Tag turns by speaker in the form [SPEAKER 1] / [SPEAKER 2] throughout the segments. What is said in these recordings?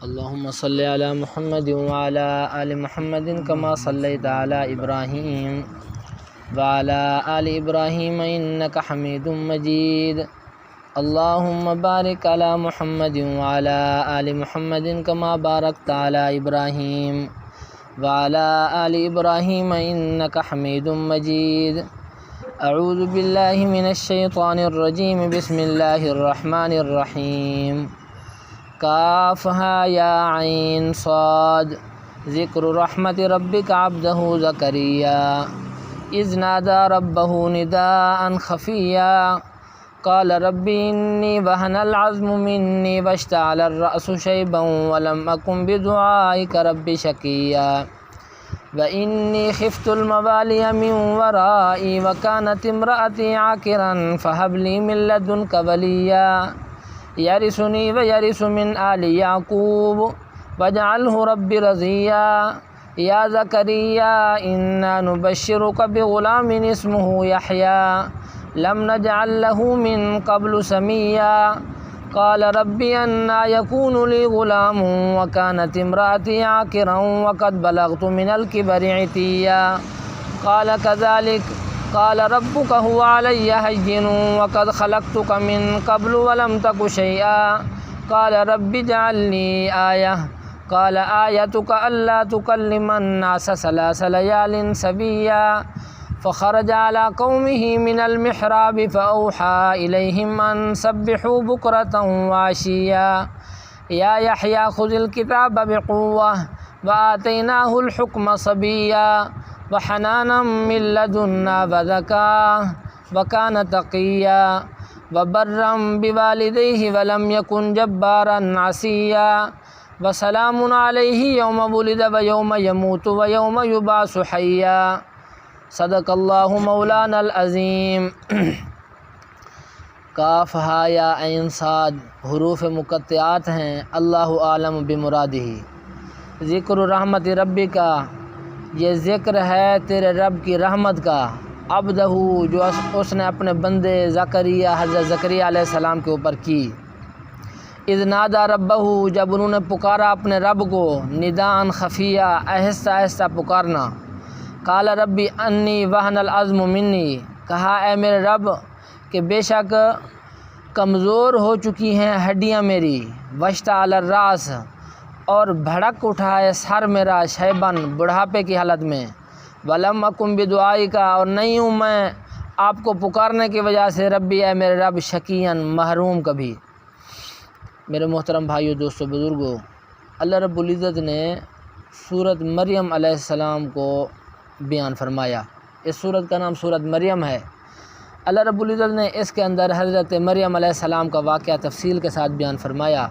[SPEAKER 1] اللهم صل على محمد وعلى آل محمد كما صليت على إبراهيم وعلى آل إبراهيم إنك حميد مجيد. اللهم بارك على محمد وعلى آل محمد كما باركت على إبراهيم وعلى آل إبراهيم إنك حميد مجيد. أعوذ بالله من الشيطان الرجيم. بسم الله الرحمن الرحيم. کافہا یا عین صاد. ذکر رحمت ربک عبدہ زکریا اذ نادى ربه نداء خفيا قال رب إني وهن العظم مني واشتعل الرأس شيبا ولم أكن بدعائك رب شقيا وإني خفت الموالي من ورائي وكانت امرأتي عاقرا فهب لي من لدنك وليا يرثني ويرث من آل يعقوب واجعله رب رضيا. يا زكريا إنا نبشرك بغلام اسمه يحيى لم نجعل له من قبل سميا قال ربي أنى يكون لي غلام وكانت امرأتي عاقرا وقد بلغت من الكبر عتيا قال كذلك قال ربك هو علي هين وقد خلقتك من قبل ولم تك شيئا قال رب اجعل لي آية قال آيتك ألا تكلم الناس 3 ليال سويا فخرج على قومه من المحراب فأوحى إليهم أن سبحوا بكرة وعشيا يا يحيى خذ الكتاب بقوة وآتيناه الحكم صبيا وحنانا من لدنا وزكاة وكان تقيا وبرا بوالديه ولم يكن جبارا عصيا وسلام عليه يوم ولد ويوم يموت ويوم يبعث حيا. صدق اللہ مولانا العظیم. کاف ہا یا عین صاد حروف مقطعات ہیں، اللہ عالم بمرادہ. ذکر رحمت ربی کا، یہ ذکر ہے تیرے رب کی رحمت کا. عبدہ جو اس نے اپنے بندے زکریا حضرت زکریا علیہ السلام کے اوپر کی. اذ نادى ربہ جب انہوں نے پکارا اپنے رب کو، نداء خفیہ آہستہ آہستہ پکارنا. قال ربی انی وہن العظم منی کہا اے میرے رب کہ بے شک کمزور ہو چکی ہیں ہڈیاں میری. واشتعل الراس اور بھڑک اٹھا ہے سر میرا، شیبن بڑھاپے کی حالت میں. ولم اکن بدعائک اور نہیں ہوں میں آپ کو پکارنے کی وجہ سے ربی اے میرے رب شقیاً محروم کبھی. میرے محترم بھائیو دوستو بزرگو، اللہ رب العزت نے سورۃ مریم علیہ السلام کو بیان فرمایا. اس سورت کا نام سورۃ مریم ہے. اللہ رب العزت نے اس کے اندر حضرت مریم علیہ السلام کا واقعہ تفصیل کے ساتھ بیان فرمایا.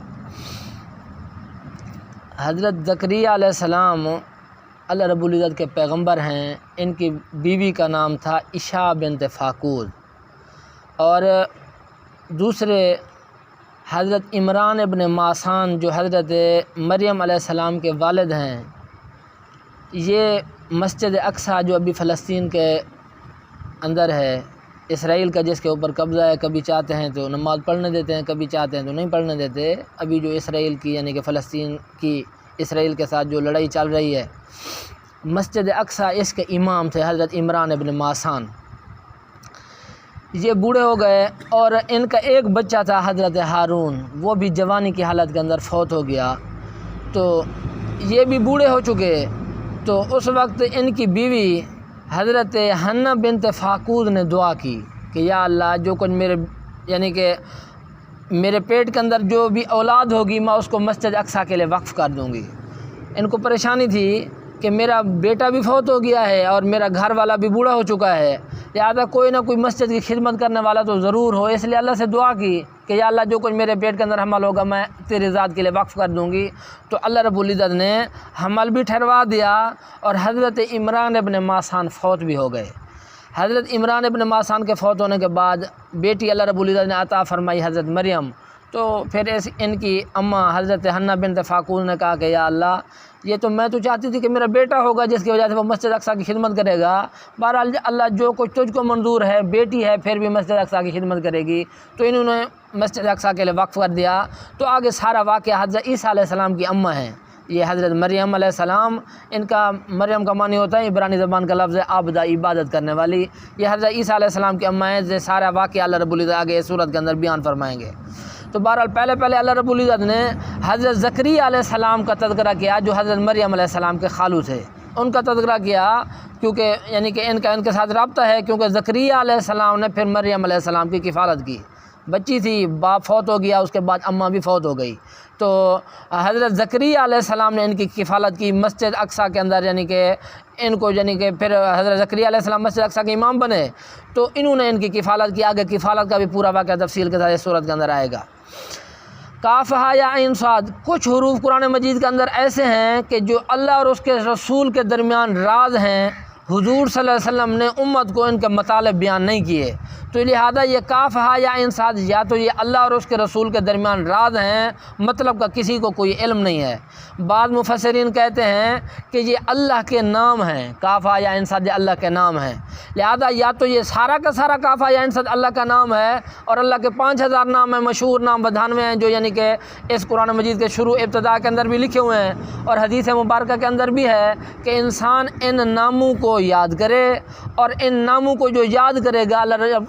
[SPEAKER 1] حضرت زکریا علیہ السلام اللہ رب العزت کے پیغمبر ہیں. ان کی بیوی کا نام تھا عشاء بنت فاقود، اور دوسرے حضرت عمران ابن ماسان جو حضرت مریم علیہ السلام کے والد ہیں. یہ مسجد اقصیٰ جو ابھی فلسطین کے اندر ہے، اسرائیل کا جس کے اوپر قبضہ ہے، کبھی چاہتے ہیں تو نماز پڑھنے دیتے ہیں، کبھی چاہتے ہیں تو نہیں پڑھنے دیتے. ابھی جو اسرائیل کی یعنی کہ فلسطین کی اسرائیل کے ساتھ جو لڑائی چل رہی ہے، مسجد اقصیٰ اس کے امام تھے حضرت عمران ابن ماسان. یہ بوڑھے ہو گئے اور ان کا ایک بچہ تھا حضرت ہارون، وہ بھی جوانی کی حالت کے اندر فوت ہو گیا. تو یہ بھی بوڑھے ہو چکے. تو اس وقت ان کی بیوی حضرت حنہ بنت فاقود نے دعا کی کہ یا اللہ جو کچھ یعنی کہ میرے پیٹ کے اندر جو بھی اولاد ہوگی میں اس کو مسجد اقصیٰ کے لیے وقف کر دوں گی. ان کو پریشانی تھی کہ میرا بیٹا بھی فوت ہو گیا ہے اور میرا گھر والا بھی بوڑھا ہو چکا ہے، لہٰذا کوئی نہ کوئی مسجد کی خدمت کرنے والا تو ضرور ہو. اس لیے اللہ سے دعا کی کہ یا اللہ جو کچھ میرے پیٹ کے اندر حمل ہوگا میں تیری ذات کے لیے وقف کر دوں گی. تو اللہ رب العزت نے حمل بھی ٹھہروا دیا اور حضرت عمران ابن ماسان فوت بھی ہو گئے. حضرت عمران ابن ماسان کے فوت ہونے کے بعد بیٹی اللہ رب العزت نے عطا فرمائی حضرت مریم. تو پھر ان کی اماں حضرت حنہ بنت فاقود نے کہا کہ یا اللہ یہ تو میں تو چاہتی تھی کہ میرا بیٹا ہوگا جس کی وجہ سے وہ مسجد اقصیٰ کی خدمت کرے گا. بہرحال اللہ جو کچھ تجھ کو منظور ہے، بیٹی ہے پھر بھی مسجد اقصیٰ کی خدمت کرے گی. تو انہوں نے مسجد اقصیٰ کے لیے وقف کر دیا، تو آگے سارا واقعہ حضرت عیسیٰ علیہ السلام کی اماں ہیں، یہ حضرت مریم علیہ السلام، ان کا مریم کا معنی ہوتا ہے عبرانی زبان کا لفظ ہے عابدہ، عبادت کرنے والی، یہ حضرت عیسیٰ علیہ السلام کی اماں ہیں، یہ سارا واقعہ اللہ رب العزت آگے سورت کے اندر بیان فرمائیں گے۔ تو بہرحال پہلے اللہ رب العزت نے حضرت زکریا علیہ السلام کا تذکرہ کیا، جو حضرت مریم علیہ السلام کے خالو تھے، ان کا تذکرہ کیا، کیونکہ یعنی کہ ان کے ساتھ رابطہ ہے، کیونکہ زکریا علیہ السلام نے پھر مریم علیہ السلام کی کفالت کی، بچی تھی، باپ فوت ہو گیا، اس کے بعد اماں بھی فوت ہو گئی، تو حضرت زکریا علیہ السلام نے ان کی کفالت کی مسجد اقصیٰ کے اندر، یعنی کہ ان کو یعنی کہ پھر حضرت زکریا علیہ السلام مسجد اقصیٰ کے امام بنے، تو انہوں نے ان کی کفالت کی۔ آگے کفالت کا بھی پورا واقعہ تفصیل کے ساتھ اس صورت کے اندر آئے گا۔ کاف ہا یا عین صاد، کچھ حروف قرآن مجید کے اندر ایسے ہیں کہ جو اللہ اور اس کے رسول کے درمیان راز ہیں، حضور صلی اللہ علیہ وسلم نے امت کو ان کے مطالب بیان نہیں کیے، تو لہذا یہ کاف ہا یا عین صاد یا تو یہ اللہ اور اس کے رسول کے درمیان راز ہیں، مطلب کا کسی کو کوئی علم نہیں ہے۔ بعض مفسرین کہتے ہیں کہ یہ اللہ کے نام ہیں، کاف ہا یا عین صاد یہ اللہ کے نام ہیں، لہذا یا تو یہ سارا کا سارا کاف ہا یا عین صاد اللہ کا نام ہے، اور اللہ کے 5000 نام ہیں، مشہور نام 92 ہیں، جو یعنی کہ اس قرآن مجید کے شروع ابتدا کے اندر بھی لکھے ہوئے ہیں، اور حدیث مبارکہ کے اندر بھی ہے کہ انسان ان ناموں کو یاد کرے، اور ان ناموں کو جو یاد کرے گا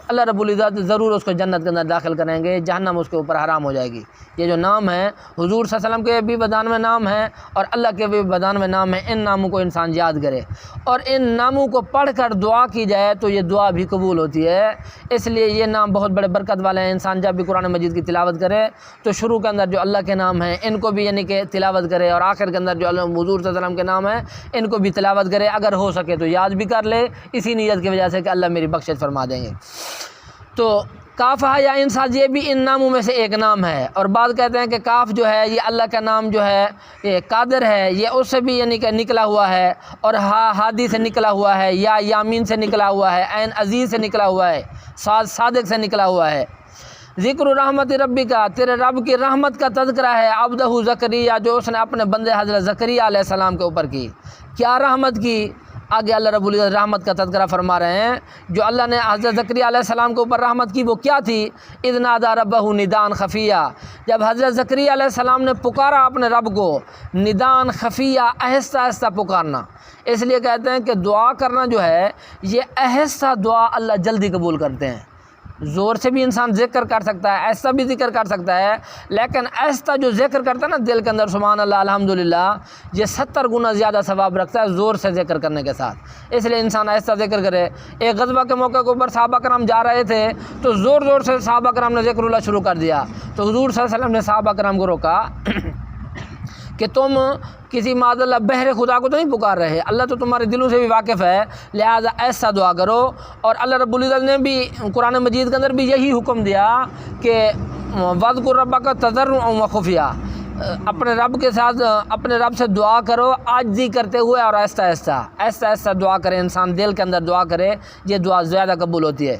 [SPEAKER 1] اللہ رب العزت ضرور اس کو جنت کے اندر داخل کریں گے، جہنم اس کے اوپر حرام ہو جائے گی۔ یہ جو نام ہے حضور صلی اللہ علیہ وسلم کے بھی 92 نام ہیں، اور اللہ کے بھی 92 نام ہیں، ان ناموں کو انسان یاد کرے اور ان ناموں کو پڑھ کر دعا کی جائے تو یہ دعا بھی قبول ہوتی ہے، اس لیے یہ نام بہت بڑے برکت والے ہیں۔ انسان جب بھی قرآن مجید کی تلاوت کرے تو شروع کے اندر جو اللہ کے نام ہیں ان کو بھی یعنی کہ تلاوت کرے، اور آخر کے اندر جو حضور صلی اللہ علیہ وسلم کے نام ہیں ان کو بھی تلاوت کرے، اگر ہو سکے تو یاد بھی کر لے، اسی نیت کی وجہ سے کہ اللہ میری بخشش فرما دیں گے۔ تو کاف ہا یا عین صاد یہ بھی ان ناموں میں سے ایک نام ہے، اور بعض کہتے ہیں کہ کاف جو ہے یہ اللہ کا نام جو ہے یہ قادر ہے، یہ اس سے بھی یعنی کہ نکلا ہوا ہے، اور ہا ہادی سے نکلا ہوا ہے، یا یامین سے نکلا ہوا ہے، عین عزیز سے نکلا ہوا ہے، صاد صادق سے نکلا ہوا ہے۔ ذکر رحمت ربی کا، تیرے رب کی رحمت کا تذکرہ ہے، عبدہ زکریا جو اس نے اپنے بندے حضرت زکریا علیہ السلام کے اوپر کی۔ کیا رحمت کی؟ آگے اللہ رب العزت رحمت کا تذکرہ فرما رہے ہیں، جو اللہ نے حضرت زکریا علیہ السلام کے اوپر رحمت کی وہ کیا تھی؟ اذ نادى ربہ نداء خفیہ، جب حضرت زکریا علیہ السلام نے پکارا اپنے رب کو، نداء خفیہ، آہستہ آہستہ پکارنا، اس لیے کہتے ہیں کہ دعا کرنا جو ہے یہ آہستہ دعا اللہ جلدی قبول کرتے ہیں۔ زور سے بھی انسان ذکر کر سکتا ہے، ایسا بھی ذکر کر سکتا ہے، لیکن ایسا جو ذکر کرتا ہے نا دل کے اندر سبحان اللہ الحمدللہ، یہ 70 گنا زیادہ ثواب رکھتا ہے زور سے ذکر کرنے کے ساتھ۔ اس لیے انسان ایسا ذکر کرے۔ ایک غزوہ کے موقع کے اوپر صحابہ کرام جا رہے تھے تو زور زور سے صحابہ کرام نے ذکر اللہ شروع کر دیا، تو حضور صلی اللہ علیہ وسلم نے صحابہ کرام کو روکا کہ تم کسی معاذ اللہ بہر خدا کو تو نہیں پکار رہے، اللہ تو تمہارے دلوں سے بھی واقف ہے، لہذا ایسا دعا کرو۔ اور اللہ رب العزت نے بھی قرآن مجید کے اندر بھی یہی حکم دیا کہ وَاذْكُرْ رَبَّكَ تَضَرُّعًا وَخُفْيًا، اپنے رب کے ساتھ اپنے رب سے دعا کرو عاجزی کرتے ہوئے، اور آہستہ آہستہ دعا کرے، انسان دل کے اندر دعا کرے، یہ دعا زیادہ قبول ہوتی ہے۔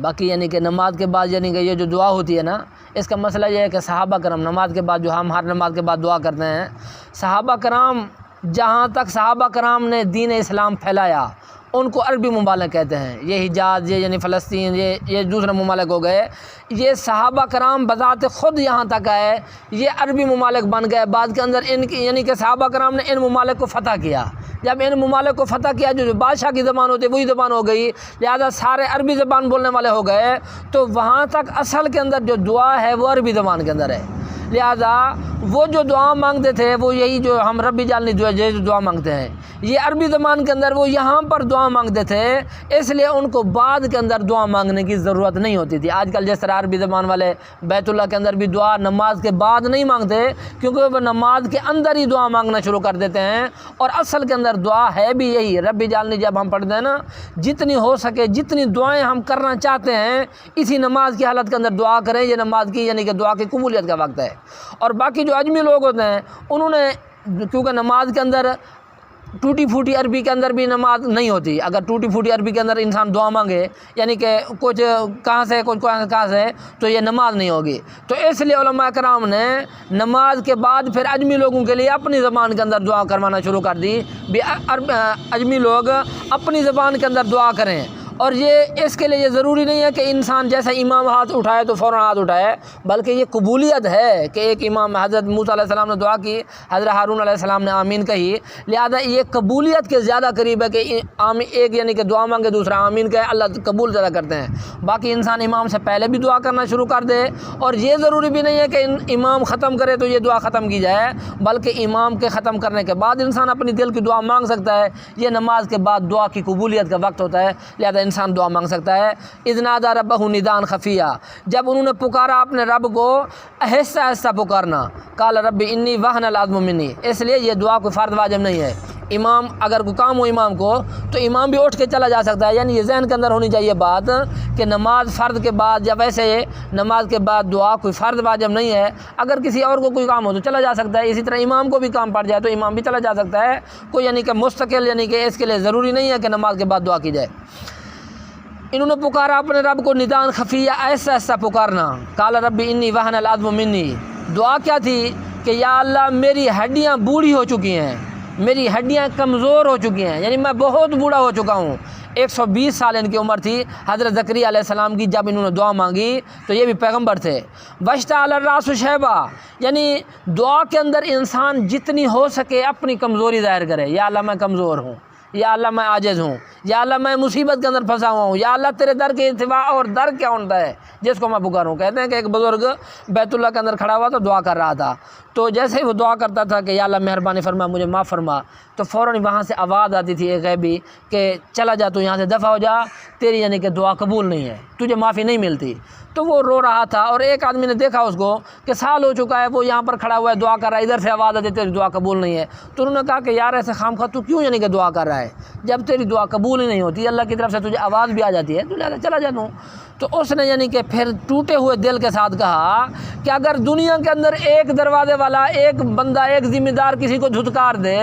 [SPEAKER 1] باقی یعنی کہ نماز کے بعد یعنی کہ یہ جو دعا ہوتی ہے نا، اس کا مسئلہ یہ ہے کہ صحابہ کرام نماز کے بعد جو ہم ہر نماز کے بعد دعا کرتے ہیں، صحابہ کرام جہاں تک صحابہ کرام نے دین اسلام پھیلایا ان کو عربی ممالک کہتے ہیں، یہ حجاز، یہ یعنی فلسطین، یہ دوسرے ممالک ہو گئے، یہ صحابہ کرام بذات خود یہاں تک آئے، یہ عربی ممالک بن گئے، بعد کے اندر ان کی یعنی کہ صحابہ کرام نے ان ممالک کو فتح کیا، جب ان ممالک کو فتح کیا جو بادشاہ کی زبان ہوتی ہے وہی زبان ہو گئی، لہذا سارے عربی زبان بولنے والے ہو گئے، تو وہاں تک اصل کے اندر جو دعا ہے وہ عربی زبان کے اندر ہے، لہذا وہ جو دعا مانگتے تھے وہ یہی جو ہم ربی جالنی دعا مانگتے ہیں، یہ عربی زبان کے اندر وہ یہاں پر دعا مانگتے تھے، اس لیے ان کو بعد کے اندر دعا مانگنے کی ضرورت نہیں ہوتی تھی۔ آج کل جس طرح عربی زبان والے بیت اللہ کے اندر بھی دعا نماز کے بعد نہیں مانگتے، کیونکہ وہ نماز کے اندر ہی دعا مانگنا شروع کر دیتے ہیں، اور اصل کے اندر دعا ہے بھی یہی ربی جالنی جب ہم پڑھتے ہیں نا، جتنی ہو سکے جتنی دعائیں ہم کرنا چاہتے ہیں اسی نماز کی حالت کے اندر دعا کریں، یہ نماز کی یعنی کہ دعا کی قبولیت کا وقت ہے۔ اور باقی جو اجمی لوگ ہوتے ہیں انہوں نے کیونکہ نماز کے اندر ٹوٹی پھوٹی عربی کے اندر بھی نماز نہیں ہوتی، اگر ٹوٹی پھوٹی عربی کے اندر انسان دعا مانگے یعنی کہ کچھ کہاں سے کچھ کہاں سے تو یہ نماز نہیں ہوگی، تو اس لیے علماء کرام نے نماز کے بعد پھر اجمی لوگوں کے لیے اپنی زبان کے اندر دعا کروانا شروع کر دی، بھی اجمی لوگ اپنی زبان کے اندر دعا کریں، اور یہ اس کے لیے یہ ضروری نہیں ہے کہ انسان جیسے امام ہاتھ اٹھائے تو فوراً ہاتھ اٹھائے، بلکہ یہ قبولیت ہے کہ ایک امام حضرت موسیٰ علیہ السلام نے دعا کی، حضرت ہارون علیہ السلام نے آمین کہی، لہذا یہ قبولیت کے زیادہ قریب ہے کہ ایک یعنی کہ دعا مانگے دوسرا آمین کہے، اللہ قبول زیادہ کرتے ہیں۔ باقی انسان امام سے پہلے بھی دعا کرنا شروع کر دے، اور یہ ضروری بھی نہیں ہے کہ امام ختم کرے تو یہ دعا ختم کی جائے، بلکہ امام کے ختم کرنے کے بعد انسان اپنی دل کی دعا مانگ سکتا ہے۔ یہ نماز کے بعد دعا کی قبولیت کا وقت ہوتا ہے، لہذا انسان دعا مانگ سکتا ہے۔ اذ نادى ربہ نداء خفیہ، جب انہوں نے پکارا اپنے رب کو آہستہ آہستہ پکارنا، قال رب انی وہن العظم منی، اس لیے یہ دعا کوئی فرض واجب نہیں ہے۔ امام اگر کوئی کام ہو امام کو تو امام بھی اٹھ کے چلا جا سکتا ہے، یعنی یہ ذہن کے اندر ہونی چاہیے بات کہ نماز فرض کے بعد یا ویسے نماز کے بعد دعا کوئی فرض واجب نہیں ہے۔ اگر کسی اور کو کوئی کام ہو تو چلا جا سکتا ہے، اسی طرح امام کو بھی کام پڑ جائے تو امام بھی چلا جا سکتا ہے، کوئی یعنی کہ مستقل یعنی کہ اس کے لیے ضروری نہیں ہے کہ نماز کے بعد دعا کی جائے۔ انہوں نے پکارا اپنے رب کو نداء خفیہ، ایسا ایسا پکارنا، قال رب انی وہن العظم منی، دعا کیا تھی کہ یا اللہ میری ہڈیاں بوڑھی ہو چکی ہیں، میری ہڈیاں کمزور ہو چکی ہیں، یعنی میں بہت بوڑھا ہو چکا ہوں۔ 120 سال ان کی عمر تھی حضرت زکریا علیہ السلام کی جب انہوں نے دعا مانگی، تو یہ بھی پیغمبر تھے۔ واشتعل الراس شیبا، یعنی دعا کے اندر انسان جتنی ہو سکے اپنی کمزوری ظاہر کرے، یا اللہ میں کمزور ہوں، یا اللہ میں عاجز ہوں، یا اللہ میں مصیبت کے اندر پھنسا ہوا ہوں، یا اللہ تیرے در کے سوا اور در کیا ہوتا ہے جس کو میں پکاروں۔ کہتے ہیں کہ ایک بزرگ بیت اللہ کے اندر کھڑا ہوا تو دعا کر رہا تھا، تو جیسے ہی وہ دعا کرتا تھا کہ یا اللہ مہربانی فرما مجھے معاف فرما، تو فوراً وہاں سے آواز آتی تھی ایک غیبی کہ چلا جا تو یہاں سے دفع ہو جا، تیری یعنی کہ دعا قبول نہیں ہے، تجھے معافی نہیں ملتی۔ تو وہ رو رہا تھا، اور ایک آدمی نے دیکھا اس کو کہ سال ہو چکا ہے وہ یہاں پر کھڑا ہوا ہے دعا کر رہا ہے، ادھر سے آواز آتی تیری دعا قبول نہیں ہے۔ تو انہوں نے کہا کہ یار ایسے خام خواہ تو کیوں یعنی کہ دعا کر رہا ہے، جب تیری دعا قبول ہی نہیں ہوتی، اللہ کی طرف سے تجھے آواز بھی آ جاتی ہے، تو لہٰذا چلا جا تو۔ تو اس نے یعنی کہ پھر ٹوٹے ہوئے دل کے ساتھ کہا کہ اگر دنیا کے اندر ایک دروازے والا ایک بندہ ایک ذمہ دار کسی کو دھتکار دے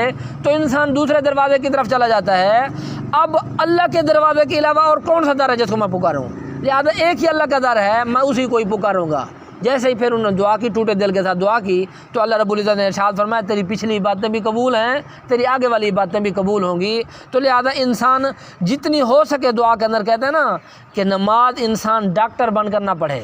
[SPEAKER 1] تو انسان دوسرے دروازے کی طرف چلا جاتا ہے، اب اللہ کے دروازے کے علاوہ اور کون سا در ہے جس کو میں پکاروں، لہٰذا ایک ہی اللہ کا در ہے، میں اسی کو ہی پکاروں گا۔ جیسے ہی پھر انہوں نے دعا کی، ٹوٹے دل کے ساتھ دعا کی، تو اللہ رب العزت نے ارشاد فرمایا تیری پچھلی باتیں بھی قبول ہیں، تیری آگے والی باتیں بھی قبول ہوں گی۔ تو لہذا انسان جتنی ہو سکے دعا کے اندر، کہتے ہیں نا کہ نماز انسان ڈاکٹر بن کر نہ پڑھے،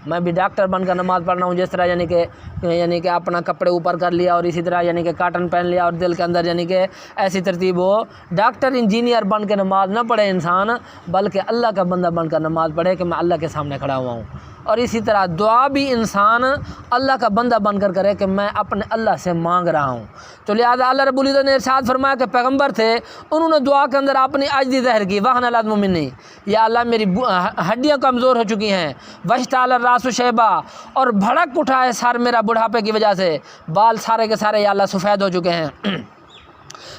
[SPEAKER 1] میں بھی ڈاکٹر بن کر نماز پڑھ رہا ہوں، جس طرح یعنی کہ اپنا کپڑے اوپر کر لیا اور اسی طرح یعنی کہ کاٹن پہن لیا اور دل کے اندر یعنی کہ ایسی ترتیب ہو، ڈاکٹر انجینئر بن کے نماز نہ پڑھے انسان، بلکہ اللہ کا بندہ بن کر نماز پڑھے کہ میں اللہ کے سامنے کھڑا ہوا ہوں۔ اور اسی طرح دعا بھی انسان اللہ کا بندہ بن کر کرے کہ میں اپنے اللہ سے مانگ رہا ہوں۔ تو لہذا اللہ رب العزت نے ارشاد فرمایا کہ پیغمبر تھے، انہوں نے دعا کے اندر اپنی عاجزی ظاہر کی، وہن العظم منی، یا اللہ میری ہڈیاں کمزور ہو چکی ہیں، واشتعل الراس شیبا، اور بھڑک اٹھا ہے سر میرا بڑھاپے کی وجہ سے، بال سارے کے سارے یا اللہ سفید ہو چکے ہیں۔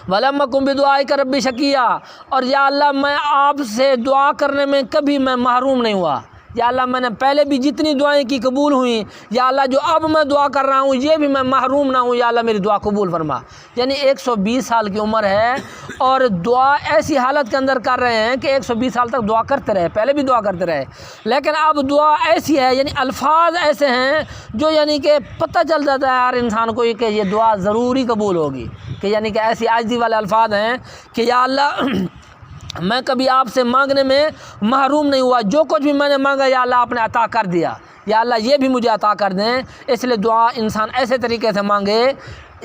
[SPEAKER 1] وَلَمْ أَكُنْ بِدُعَائِكَ رَبِّ شَقِيًّا، اور یا اللہ میں آپ سے دعا کرنے میں کبھی میں محروم نہیں ہوا، یا اللہ میں نے پہلے بھی جتنی دعائیں کی قبول ہوئیں، یا اللہ جو اب میں دعا کر رہا ہوں یہ بھی میں محروم نہ ہوں، یا اللہ میری دعا قبول فرما۔ یعنی 120 سال کی عمر ہے اور دعا ایسی حالت کے اندر کر رہے ہیں کہ 120 سال تک دعا کرتے رہے، پہلے بھی دعا کرتے رہے، لیکن اب دعا ایسی ہے، یعنی الفاظ ایسے ہیں جو یعنی کہ پتہ چل جاتا ہے ہر انسان کو کہ یہ دعا ضروری قبول ہوگی، کہ یعنی کہ ایسی عاجزی والے الفاظ ہیں کہ یا اللہ میں کبھی آپ سے مانگنے میں محروم نہیں ہوا، جو کچھ بھی میں نے مانگا یا اللہ آپ نے عطا کر دیا، یا اللہ یہ بھی مجھے عطا کر دیں۔ اس لیے دعا انسان ایسے طریقے سے مانگے،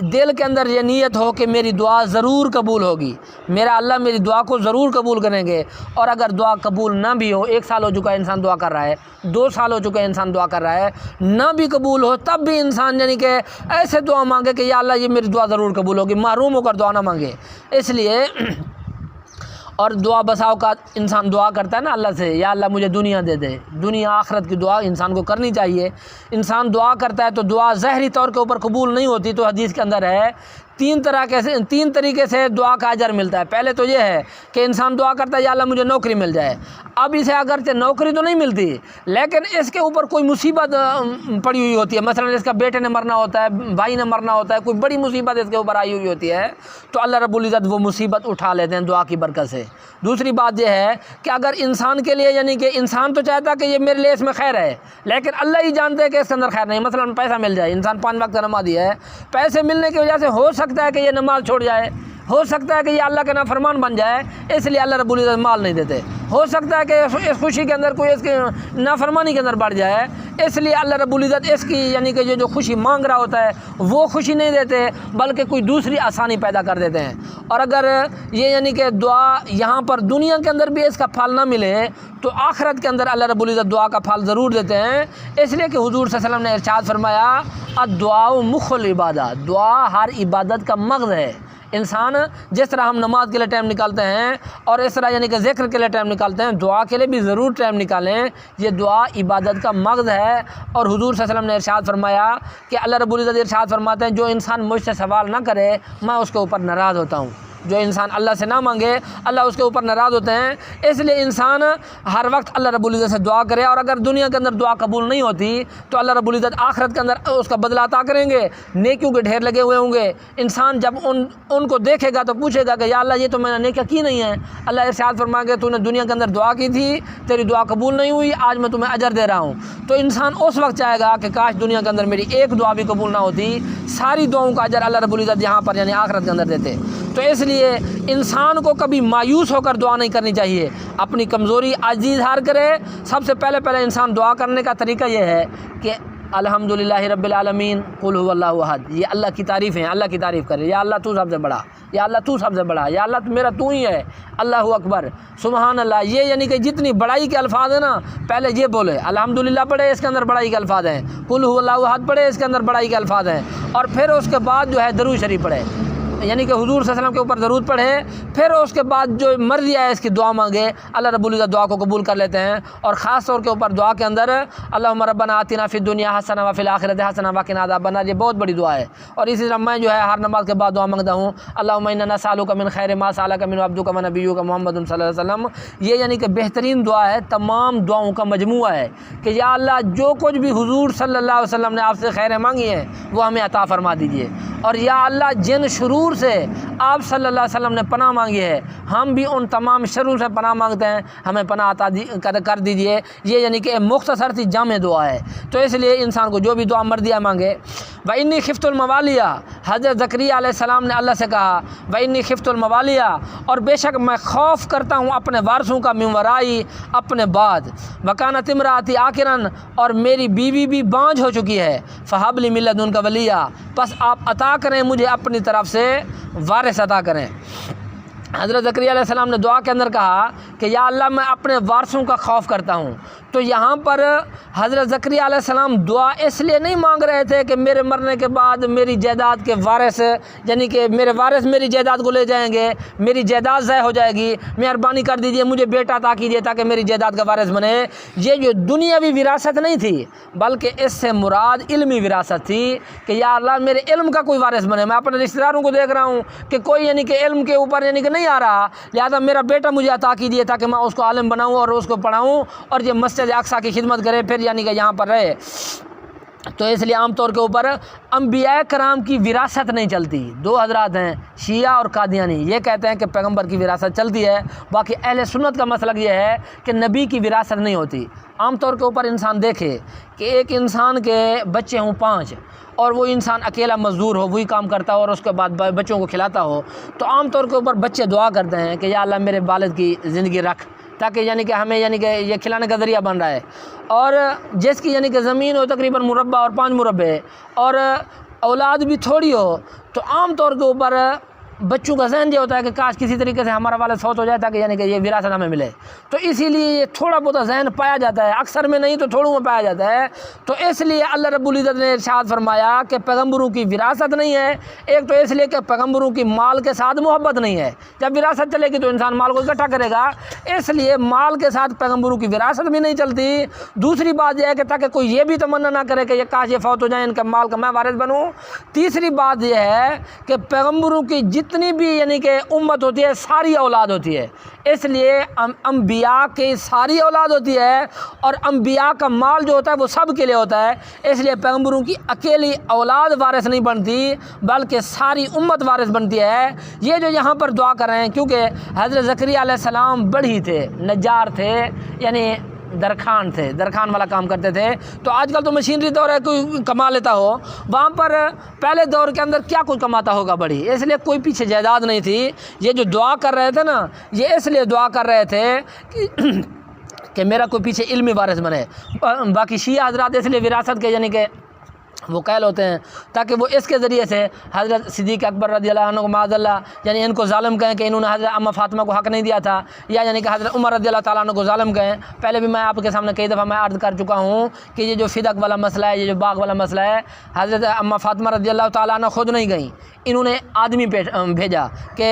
[SPEAKER 1] دل کے اندر یہ نیت ہو کہ میری دعا ضرور قبول ہوگی، میرا اللہ میری دعا کو ضرور قبول کریں گے۔ اور اگر دعا قبول نہ بھی ہو، 1 سال ہو چکا ہے انسان دعا کر رہا ہے، 2 سال ہو چکے ہیں انسان دعا کر رہا ہے، نہ بھی قبول ہو تب بھی انسان یعنی کہ ایسے دعا مانگے کہ یا اللہ یہ میری دعا ضرور قبول ہوگی، محروم ہو کر دعا نہ مانگے۔ اس لیے اور دعا بسا اوقات انسان دعا کرتا ہے نا اللہ سے، یا اللہ مجھے دنیا دے دے، دنیا آخرت کی دعا انسان کو کرنی چاہیے۔ انسان دعا کرتا ہے تو دعا ظاہری طور کے اوپر قبول نہیں ہوتی، تو حدیث کے اندر ہے 3 طریقے سے دعا کا اجر ملتا ہے۔ پہلے تو یہ ہے کہ انسان دعا کرتا ہے یا اللہ مجھے نوکری مل جائے، اب اسے اگرچہ نوکری تو نہیں ملتی لیکن اس کے اوپر کوئی مصیبت پڑی ہوئی ہوتی ہے، مثلا اس کا بیٹے نے مرنا ہوتا ہے، بھائی نے مرنا ہوتا ہے، کوئی بڑی مصیبت اس کے اوپر آئی ہوئی ہوتی ہے، تو اللہ رب العزت وہ مصیبت اٹھا لیتے ہیں دعا کی برکت سے۔ دوسری بات یہ ہے کہ اگر انسان کے لیے یعنی کہ انسان تو چاہتا ہے کہ یہ میرے لیے اس میں خیر ہے، لیکن اللہ ہی جانتے ہیں کہ اس کے اندر خیر نہیں، مثلا پیسہ مل جائے، انسان 5 وقت کا نمازی ہے، پیسے ملنے کی وجہ سے ہو سکتا ہے کہ یہ نماز چھوڑ جائے، ہو سکتا ہے کہ یہ اللہ کا نافرمان بن جائے، اس لیے اللہ رب العزت مال نہیں دیتے، ہو سکتا ہے کہ اس خوشی کے اندر کوئی اس کی نافرمانی کے اندر بڑھ جائے، اس لیے اللہ رب العزت اس کی یعنی کہ جو خوشی مانگ رہا ہوتا ہے وہ خوشی نہیں دیتے، بلکہ کوئی دوسری آسانی پیدا کر دیتے ہیں۔ اور اگر یہ یعنی کہ دعا یہاں پر دنیا کے اندر بھی اس کا پھل نہ ملے تو آخرت کے اندر اللہ رب العزت دعا کا پھل ضرور دیتے ہیں، اس لیے کہ حضور صلی اللہ علیہ وسلم نے ارشاد فرمایا الدعاء مخ العبادہ، دعا ہر عبادت کا مغز ہے۔ انسان جس طرح ہم نماز کے لیے ٹائم نکالتے ہیں اور اس طرح یعنی کہ ذکر کے لیے ٹائم نکالتے ہیں، دعا کے لیے بھی ضرور ٹائم نکالیں، یہ دعا عبادت کا مغز ہے۔ اور حضور صلی اللہ علیہ وسلم نے ارشاد فرمایا کہ اللہ رب العزت ارشاد فرماتے ہیں جو انسان مجھ سے سوال نہ کرے میں اس کے اوپر ناراض ہوتا ہوں، جو انسان اللہ سے نہ مانگے اللہ اس کے اوپر ناراض ہوتے ہیں۔ اس لیے انسان ہر وقت اللہ رب العزت سے دعا کرے، اور اگر دنیا کے اندر دعا قبول نہیں ہوتی تو اللہ رب العزت آخرت کے اندر اس کا بدلہ عطا کریں گے، نیکیوں کے ڈھیر لگے ہوئے ہوں گے۔ انسان جب ان کو دیکھے گا تو پوچھے گا کہ یا اللہ یہ تو میں نے نیکیاں کی نہیں ہیں، اللہ ارشاد فرمائے کہ تو نے دنیا کے اندر دعا کی تھی، تیری دعا قبول نہیں ہوئی، آج میں تمہیں اجر دے رہا ہوں۔ تو انسان اس وقت چاہے گا کہ کاش دنیا کے اندر میری ایک دعا بھی قبول نہ ہوتی، ساری دعاؤں کا اجر اللہ رب العزت یہاں پر یعنی آخرت کے اندر دیتے۔ تو اس لیے انسان کو کبھی مایوس ہو کر دعا نہیں کرنی چاہیے، اپنی کمزوری عاجزی اظہار کرے۔ سب سے پہلے انسان دعا کرنے کا طریقہ یہ ہے کہ الحمدللہ رب العالمین قل هو اللہ احد، یہ اللہ کی تعریف ہے، اللہ کی تعریف کرے، یا اللہ تو سب سے بڑا، یا اللہ تو سب سے بڑا، یا اللہ میرا تو ہی ہے، اللہ اکبر سبحان اللہ۔ یہ یعنی کہ جتنی بڑائی کے الفاظ ہیں نا پہلے یہ بولے، الحمدللہ پڑھے اس کے اندر بڑائی کے الفاظ ہیں، قل هو اللہ احد پڑھے اس کے اندر بڑائی کے الفاظ ہیں، اور پھر اس کے بعد جو ہے درود شریف پڑھے، یعنی کہ حضور صلی اللہ علیہ وسلم کے اوپر درود پڑھے، پھر اس کے بعد جو مرضی ہے اس کی دعا مانگے، اللہ رب العزت دعا کو قبول کر لیتے ہیں۔ اور خاص طور کے اوپر دعا کے اندر اللہم ربنا آتنا فی الدنیا حسنہ وفی الآخرۃ حسنہ وقنا عذاب النار، یہ بہت بڑی دعا ہے۔ اور اسی طرح میں جو ہے ہر نماز کے بعد دعا مانگتا ہوں اللہم انا نسألک من خیر ما سألک منہ عبدک ونبیک محمد صلی اللہ علیہ وسلم، یہ یعنی کہ بہترین دعا ہے، تمام دعاؤں کا مجموعہ ہے کہ یا اللہ جو کچھ بھی حضور صلی اللہ علیہ وسلم نے آپ سے خیریں مانگی ہیں وہ ہمیں عطا فرما دیجیے، اور یا اللہ جن شرور سے آپ صلی اللہ علیہ وسلم نے پناہ مانگی ہے ہم بھی ان تمام شرور سے پناہ مانگتے ہیں، ہمیں پناہ عطا کر دیجیے۔ یہ یعنی کہ مختصر سی جامع دعا ہے، تو اس لیے انسان کو جو بھی دعا مرضی ہے مانگے۔ وَإِنِّي خِفْتُ الْمَوَالِيَ، حضرت زکریا علیہ السلام نے اللہ سے کہا وَإِنِّي خِفْتُ الْمَوَالِيَ، اور بے شک میں خوف کرتا ہوں اپنے وارثوں کا، من ورائی اپنے بعد، وَكَانَتِ امْرَأَتِي عَاقِرًا، اور میری بیوی بھی بانجھ ہو چکی ہے، فَهَبْ لِي مِن لَّدُنكَ وَلِيًّا، بس آپ عطا کریں مجھے اپنی طرف سے وارث عطا کریں۔ حضرت زکریا علیہ السلام نے دعا کے اندر کہا کہ یا اللہ میں اپنے وارثوں کا خوف کرتا ہوں۔ تو یہاں پر حضرت زکریا علیہ السلام دعا اس لیے نہیں مانگ رہے تھے کہ میرے مرنے کے بعد میری جائیداد کے وارث یعنی کہ میرے وارث میری جائیداد کو لے جائیں گے، میری جائیداد ضائع ہو جائے گی، مہربانی کر دیجئے مجھے بیٹا عطا کیجیے تاکہ میری جائیداد کا وارث بنے۔ یہ جو دنیاوی وراثت نہیں تھی بلکہ اس سے مراد علمی وراثت تھی کہ یا اللہ میرے علم کا کوئی وارث بنے۔ میں اپنے رشتہ داروں کو دیکھ رہا ہوں کہ کوئی یعنی کہ علم کے اوپر یعنی کہ نہیں آ رہا، لہذا میرا بیٹا مجھے عطا کیجیے تاکہ میں اس کو عالم بناؤں اور اس کو پڑھاؤں اور یہ مسجد اقصیٰ کی خدمت کرے، پھر یعنی کہ یہاں پر رہے۔ تو اس لیے عام طور کے اوپر انبیاء کرام کی وراثت نہیں چلتی۔ دو حضرات ہیں شیعہ اور قادیانی، یہ کہتے ہیں کہ پیغمبر کی وراثت چلتی ہے، باقی اہل سنت کا مسلک یہ ہے کہ نبی کی وراثت نہیں ہوتی۔ عام طور کے اوپر انسان دیکھے کہ ایک انسان کے بچے ہوں 5 اور وہ انسان اکیلا مزدور ہو، وہی کام کرتا ہو اور اس کے بعد بچوں کو کھلاتا ہو، تو عام طور کے اوپر بچے دعا کرتے ہیں کہ یا اللہ میرے والد کی زندگی رکھ تاکہ یعنی کہ ہمیں یعنی کہ یہ کھلانے کا ذریعہ بن رہا ہے۔ اور جس کی یعنی کہ زمین ہو تقریباً مربع اور 5 مربع اور اولاد بھی تھوڑی ہو، تو عام طور کے اوپر بچوں کا ذہن یہ ہوتا ہے کہ کاش کسی طریقے سے ہمارا والد فوت ہو جائے تاکہ یعنی کہ یہ وراثت ہمیں ملے، تو اسی لیے یہ تھوڑا بہت ذہن پایا جاتا ہے، اکثر میں نہیں تو تھوڑوں میں پایا جاتا ہے۔ تو اس لیے اللہ رب العزت نے ارشاد فرمایا کہ پیغمبروں کی وراثت نہیں ہے، ایک تو اس لیے کہ پیغمبروں کی مال کے ساتھ محبت نہیں ہے، جب وراثت چلے گی تو انسان مال کو اکٹھا کرے گا، اس لیے مال کے ساتھ پیغمبروں کی وراثت بھی نہیں چلتی۔ دوسری بات یہ ہے کہ تاکہ کوئی یہ بھی تمنا نہ کرے کہ یہ کاش یہ فوت ہو جائیں ان کا مال کا میں وارث بنوں۔ تیسری بات یہ ہے کہ پیغمبروں کی جتنی بھی یعنی کہ امت ہوتی ہے ساری اولاد ہوتی ہے، اس لیے انبیاء کی ساری اولاد ہوتی ہے اور انبیاء کا مال جو ہوتا ہے وہ سب کے لیے ہوتا ہے، اس لیے پیغمبروں کی اکیلی اولاد وارث نہیں بنتی بلکہ ساری امت وارث بنتی ہے۔ یہ جو یہاں پر دعا کر رہے ہیں کیونکہ حضرت زکریا علیہ السلام بڑھی تھے، نجار تھے، یعنی درخان تھے، درخان والا کام کرتے تھے. تو آج کل تو مشینری دور ہے، کوئی کما لیتا ہو، وہاں پر پہلے دور کے اندر کیا کوئی کماتا ہوگا بڑی، اس لیے کوئی پیچھے جائیداد نہیں تھی. یہ جو دعا کر رہے تھے نا، یہ اس لیے دعا کر رہے تھے کہ میرا کوئی پیچھے علمی وارث بنے. باقی شیعہ حضرات اس لیے وراثت کے یعنی کہ وہ قائل ہوتے ہیں تاکہ وہ اس کے ذریعے سے حضرت صدیق اکبر رضی اللہ عنہ کو معاذ اللہ یعنی ان کو ظالم کہیں کہ انہوں نے حضرت اماں فاطمہ کو حق نہیں دیا تھا، یا یعنی کہ حضرت عمر رضی اللہ تعالیٰ عنہ کو ظالم کہیں. پہلے بھی میں آپ کے سامنے کئی دفعہ میں عرض کر چکا ہوں کہ یہ جو فدق والا مسئلہ ہے، یہ جو باغ والا مسئلہ ہے، حضرت اماں فاطمہ رضی اللہ تعالیٰ عنہ خود نہیں گئیں، انہوں نے آدمی بھیجا کہ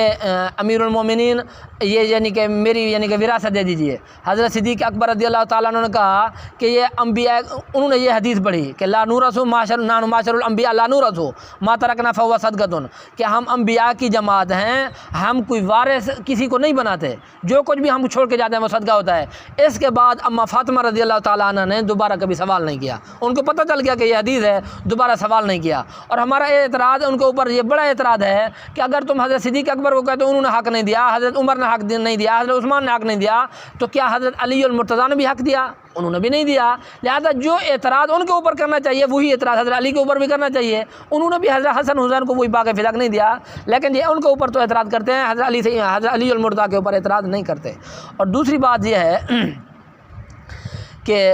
[SPEAKER 1] امیر المومنین یہ یعنی کہ میری یعنی کہ وراثت دے دیجئے. حضرت صدیق اکبر رضی اللہ تعالیٰ عنہ نے کہا کہ یہ انبیاء، انہوں نے یہ حدیث پڑھی کہ لا نورث معاشر الانبیاء لا نورث ما ترکنا فهو صدقۃ، کہ ہم انبیاء کی جماعت ہیں، ہم کوئی وارث کسی کو نہیں بناتے، جو کچھ بھی ہم چھوڑ کے جاتے ہیں وہ صدقہ ہوتا ہے. اس کے بعد اماں فاطمہ رضی اللہ تعالیٰ عنہ نے دوبارہ کبھی سوال نہیں کیا، ان کو پتہ چل گیا کہ یہ حدیث ہے، دوبارہ سوال نہیں کیا. اور ہمارا اعتراض ان کے اوپر یہ بڑا اعتراض ہے کہ اگر تم حضرت صدیق اکبر کو کہتے ہو انہوں نے حق نہیں دیا، حضرت عمر نے حق نہیں دیا، حضرت عثمان نے حق نہیں دیا، تو کیا حضرت علی المرتضیٰ نے بھی حق دیا؟ انہوں نے بھی نہیں دیا. لہذا جو اعتراض ان کے اوپر کرنا چاہیے وہی اعتراض حضرت علی کے اوپر بھی کرنا چاہیے. انہوں نے بھی حضرت حسن حسین کو وہی باغ فدق نہیں دیا، لیکن یہ ان کے اوپر تو اعتراض کرتے ہیں، حضرت علی المرتضیٰ کے اوپر اعتراض نہیں کرتے. اور دوسری بات یہ ہے کہ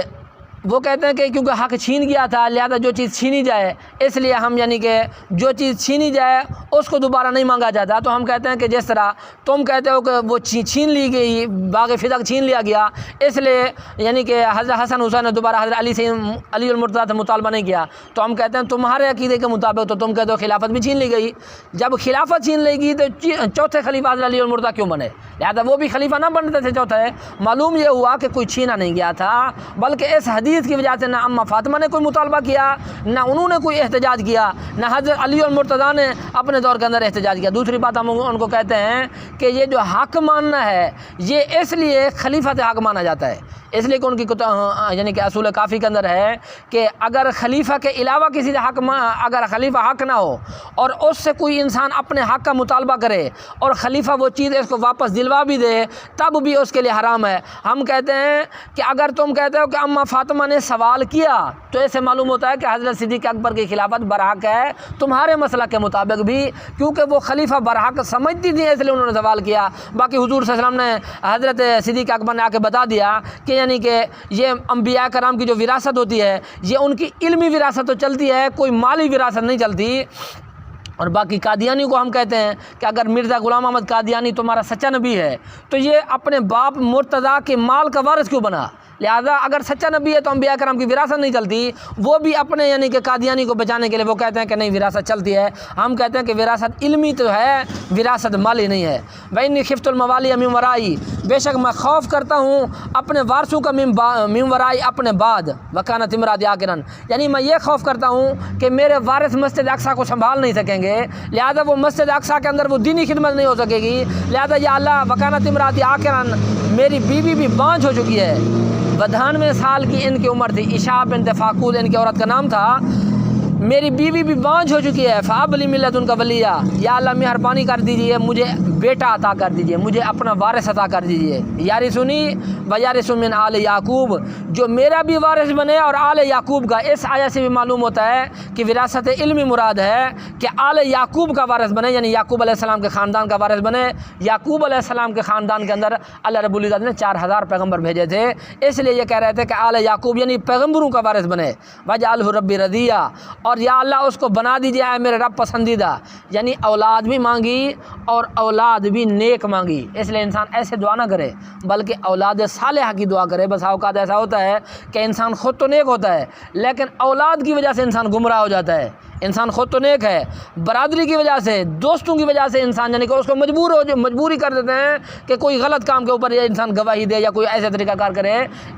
[SPEAKER 1] وہ کہتے ہیں کہ کیونکہ حق چھین گیا تھا لہذا جو چیز چھینی جائے اس لیے ہم یعنی کہ جو چیز چھینی جائے اس کو دوبارہ نہیں مانگا جاتا. تو ہم کہتے ہیں کہ جس طرح تم کہتے ہو کہ وہ چھین لی گئی، باغ فدق چھین لیا گیا، اس لیے یعنی کہ حضرت حسن حسین نے دوبارہ حضرت علی المرتضیٰ سے مطالبہ نہیں کیا. تو ہم کہتے ہیں تمہارے عقیدے کے مطابق تو تم کہتے ہو خلافت بھی چھین لی گئی. جب خلافت چھین لے گی تو چوتھے خلیفہ حضرت علی المرتضیٰ کیوں بنے؟ لہذا وہ بھی خلیفہ نہ بنتے تھے چوتھے. معلوم یہ ہوا کہ کوئی چھینا نہیں گیا تھا، بلکہ اس حدیث کی وجہ سے نہ اماں فاطمہ نے کوئی مطالبہ کیا، نہ انہوں نے کوئی احتجاج کیا، نہ حضرت علی المرتضیٰ نے اپنے دور کے اندر احتجاج کیا. دوسری بات ہم ان کو کہتے ہیں کہ یہ جو حق ماننا ہے یہ اس لیے خلیفہ حق مانا جاتا ہے، اس لیے کہ ان کی یعنی کہ اصول کافی کے اندر ہے کہ اگر خلیفہ کے علاوہ کسی سے حق اگر خلیفہ حق نہ ہو اور اس سے کوئی انسان اپنے حق کا مطالبہ کرے اور خلیفہ وہ چیز اس کو واپس دلوا بھی دے تب بھی اس کے لیے حرام ہے. ہم کہتے ہیں کہ اگر تم کہتے ہو کہ اماں فاطمہ نے سوال کیا تو اسے معلوم ہوتا ہے کہ حضرت صدیق اکبر کی خلافت برحق ہے تمہارے مسلک کے مطابق بھی، کیونکہ وہ خلیفہ برحق سمجھتی تھی اس لیے انہوں نے سوال کیا. باقی حضور صلی اللہ علیہ وسلم نے حضرت صدیق اکبر نے آ کے بتا دیا کہ یعنی کہ یہ انبیاء کرام کی جو وراثت ہوتی ہے یہ ان کی علمی وراثت تو چلتی ہے، کوئی مالی وراثت نہیں چلتی. اور باقی قادیانی کو ہم کہتے ہیں کہ اگر مرزا غلام احمد قادیانی تمہارا سچا نبی ہے تو یہ اپنے باپ مرتضیٰ کے مال کا وارث کیوں بنا؟ لہذا اگر سچا نبی ہے تو انبیاء کرام کی وراثت نہیں چلتی. وہ بھی اپنے یعنی کہ قادیانی کو بچانے کے لیے وہ کہتے ہیں کہ نہیں وراثت چلتی ہے. ہم کہتے ہیں کہ وراثت علمی تو ہے، وراثت مالی نہیں ہے. وَإِنِّي خِفْتُ الْمَوَالِيَ مِن وَرَائِي، بے شک میں خوف کرتا ہوں اپنے وارثوں کا من ورائی اپنے بعد، وَكَانَتِ امْرَأَتِي عَاقِرًا، یعنی میں یہ خوف کرتا ہوں کہ میرے وارث مسجد اقصیٰ کو سنبھال نہیں سکیں گے، لہذا وہ مسجد اقصیٰ کے اندر وہ دینی خدمت نہیں ہو سکے گی. لہذا یا اللہ وَكَانَتِ امْرَأَتِي عَاقِرًا، میری بیوی بھی بانجھ ہو چکی ہے. 92 سال کی ان کی عمر تھی، عشاء بنت فاقود ان کی عورت کا نام تھا. میری بیوی بھی بانجھ ہو چکی ہے. فَهَبْ لِي مِن لَدُنْكَ وَلِيًّا، یا اللہ مہربانی کر دیجئے مجھے بیٹا عطا کر دیجئے، مجھے اپنا وارث عطا کر دیجئے. یارثنی ویارث من آل یعقوب، جو میرا بھی وارث بنے اور آل یعقوب کا. اس آیت سے بھی معلوم ہوتا ہے کہ وراثت علمی مراد ہے کہ آل یعقوب کا وارث بنے، یعنی یعقوب علیہ السلام کے خاندان کا وارث بنے. یعقوب علیہ السلام کے خاندان کے اندر اللہ رب العزت نے 4000 پیغمبر بھیجے تھے، اس لیے یہ کہہ رہے تھے کہ آل یعقوب یعنی پیغمبروں کا وارث بنے. وَجْعَلْهُ رَبِّي رَضِيًّا، اور یا اللہ اس کو بنا دیجئے اے میرے رب پسندیدہ. یعنی اولاد بھی مانگی اور اولاد بھی نیک مانگی. اس لیے انسان ایسے دعا نہ کرے بلکہ اولاد صالحہ کی دعا کرے. بس اوقات ایسا ہوتا ہے کہ انسان خود تو نیک ہوتا ہے لیکن اولاد کی وجہ سے انسان گمراہ ہو جاتا ہے. انسان خود تو نیک ہے، برادری کی وجہ سے، دوستوں کی وجہ سے انسان یعنی کہ اس کو مجبوری کر دیتے ہیں کہ کوئی غلط کام کے اوپر یہ انسان گواہی دے یا کوئی ایسے طریقہ کار کرے.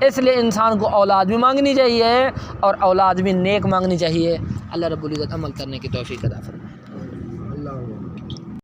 [SPEAKER 1] اس لیے انسان کو اولاد بھی مانگنی چاہیے اور اولاد بھی نیک مانگنی چاہیے. اللہ رب العزت عمل کرنے کی توفیق عطا فرمائے.